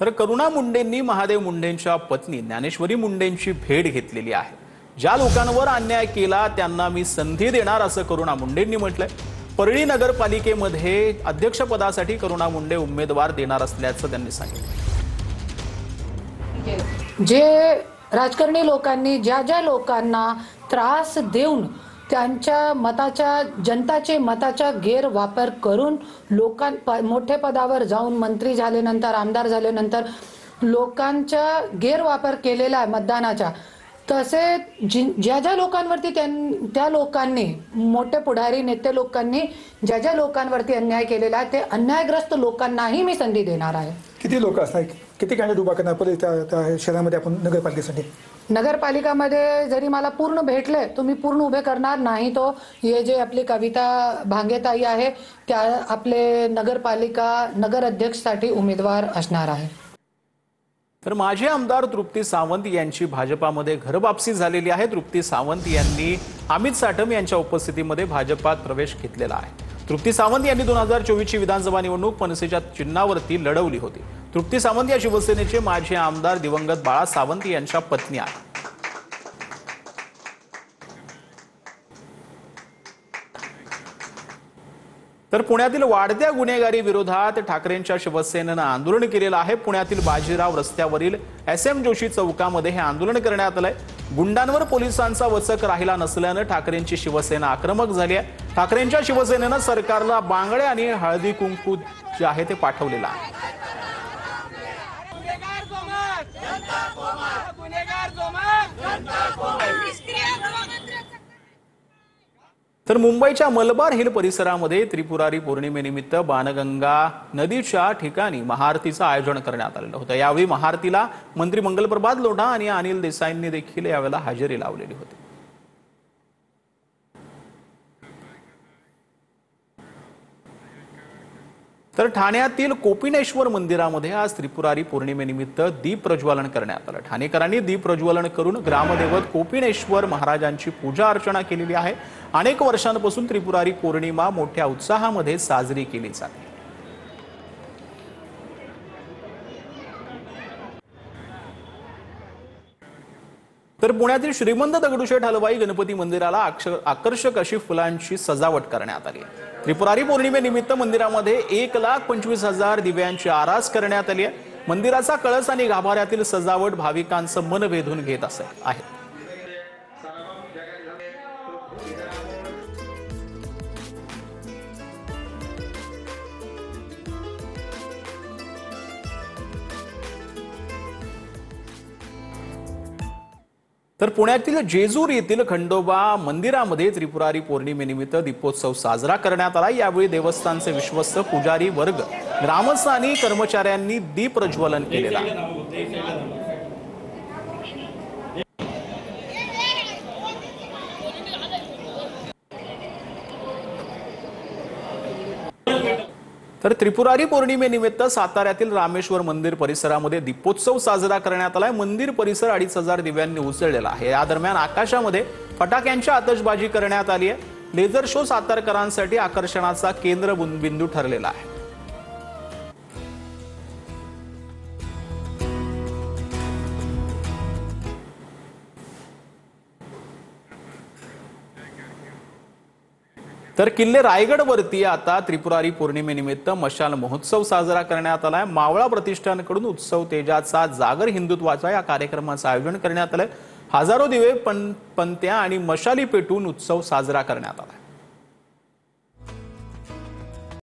तर करुणा मुंडेंनी महादेव मुंडेंच्या पत्नी ज्ञानेश्वरी मुंडेंची भेट घेतलेली आहे। ज्या लोकांवर अन्याय केला त्यांना मी संधी देणार असं करुणा मुंडेंनी म्हटलंय। परळी नगरपालिकेमध्ये अध्यक्षपदासाठी करुणा मुंडे उमेदवार देणार असल्याचं त्यांनी सांगितलं। जे राजकारणी लोकांनी ज्या लोकांना त्रास देऊन त्यांच्या मताच्या जनताचे मताचा गैरवापर करून मोठे पदावर जाऊन मंत्री झाल्यानंतर आमदार झाल्यानंतर लोकांचा गैरवापर केलेला आहे मतदानाचा, तसे ज्या लोकांवरती त्या लोकांनी मोठे पुढारी नेते लोकांनी ज्या लोकांवरती अन्याय केलेला आहे ते अन्यायग्रस्त लोकांनाही मी संधी देणार आहे। किती लोक असणार, किती कॅन्डिडेट उभा करणार परत त्या शहरामध्ये आपण नगरपालिकेसाठी? नगरपालिकामध्ये जरी मला पूर्ण भेटले तो मी पूर्ण उभे करणार नाही। तो हे जे आपली कविता भांगेताई आहे त्या आपले नगरपालिका नगर अध्यक्षसाठी उमेदवार असणार आहे। तर माजी आमदार तृप्ती सावंत यांची भाजपामध्ये घरवापसी झालेली आहे। तृप्ती सावंत यांनी अमित साटम यांच्या उपस्थितीमध्ये भाजपात प्रवेश घेतलेला आहे। तृप्ती सावंत यांनी 2024 ची विधानसभा निवडणूक मनसेच्या चिन्हावरती लढवली होती। तृप्ती सावंत या शिवसेनेचे माजी आमदार दिवंगत बाळा सावंत यांच्या पत्नी आहेत। तर पुण्यातील वाढत्या गुन्हेगारी विरोधात ठाकरेंच्या शिवसेनेनं आंदोलन केलेलं आहे। पुण्यातील बाजीराव रस्त्यावरील SM जोशी चौकामध्ये हे आंदोलन करण्यात आलंय। गुंडांवर पोलिसांचा वचक राहिला नसल्यानं ठाकरेंची शिवसेना आक्रमक झाली आहे। ठाकरेंच्या शिवसेनेनं सरकारला बांगड्या आणि हळदी कुंकू जे आहे ते पाठवलेलं आहे। तर मुंबईच्या मलबार हिल परिसरामध्ये त्रिपुरारी पौर्णिमेनिमित्त बाणगंगा नदीच्या ठिकाणी महाआरतीचं आयोजन करण्यात आलेलं होतं। यावेळी महाआरतीला मंत्री मंगलप्रभात लोढा आणि अनिल देसाईंनी देखील यावेळेला हजेरी लावलेली होती। तर ठाण्यातील कोपिनेश्वर मंदिरामध्ये आज त्रिपुरारी पौर्णिमेनिमित्त दीप प्रज्वलन करण्यात आलं। ठाणेकरांनी दीप प्रज्वलन करून ग्रामदैवत कोपिनेश्वर महाराजांची पूजा अर्चना केलेली आहे। अनेक वर्षांपासून त्रिपुरारी पौर्णिमा मोठ्या उत्साहामध्ये साजरी केली जाते। तर पुण्यातील श्रीमंत दगडूशेठ हलवाई गणपती मंदिराला आकर्षक अशी फुलांची सजावट करण्यात आली आहे। त्रिपुरारी पौर्णिमेनिमित्त मंदिरामध्ये 1,25,000 दिव्यांची आरास करण्यात आली आहे। मंदिराचा कळस आणि गाभाऱ्यातील सजावट भाविकांचं मन वेधून घेत आहे। तर पुण्यातील जेजूर येथील खंडोबा मंदिरामध्ये त्रिपुरारी पौर्णिमेनिमित्त दीपोत्सव साजरा करण्यात आला। यावेळी देवस्थानचे विश्वस्त पुजारी वर्ग, ग्रामस्थ आणि कर्मचाऱ्यांनी दीप प्रज्वलन केलेलं आहे। तर त्रिपुरारी पौर्णिमेनिमित्त साताऱ्यातील रामेश्वर मंदिर परिसरामध्ये दीपोत्सव साजरा करण्यात आलाय। मंदिर परिसर 2,500 दिव्यांनी उजळलेला आहे। या दरम्यान आकाशामध्ये फटाक्यांची आतषबाजी करण्यात आली आहे। लेझर शो सातारकरांसाठी आकर्षणाचा केंद्रबिंदू ठरलेला आहे। तर किल्ले रायगडवरती आता त्रिपुरारी पौर्णिमेनिमित्त मशाल महोत्सव साजरा करण्यात आलाय। मावळा प्रतिष्ठानकडून उत्सव तेजाचा जागर हिंदुत्वाचा या कार्यक्रमाचं आयोजन करण्यात आलंय। हजारो दिवे, पंत्या आणि मशाली पेटून उत्सव साजरा करण्यात आला।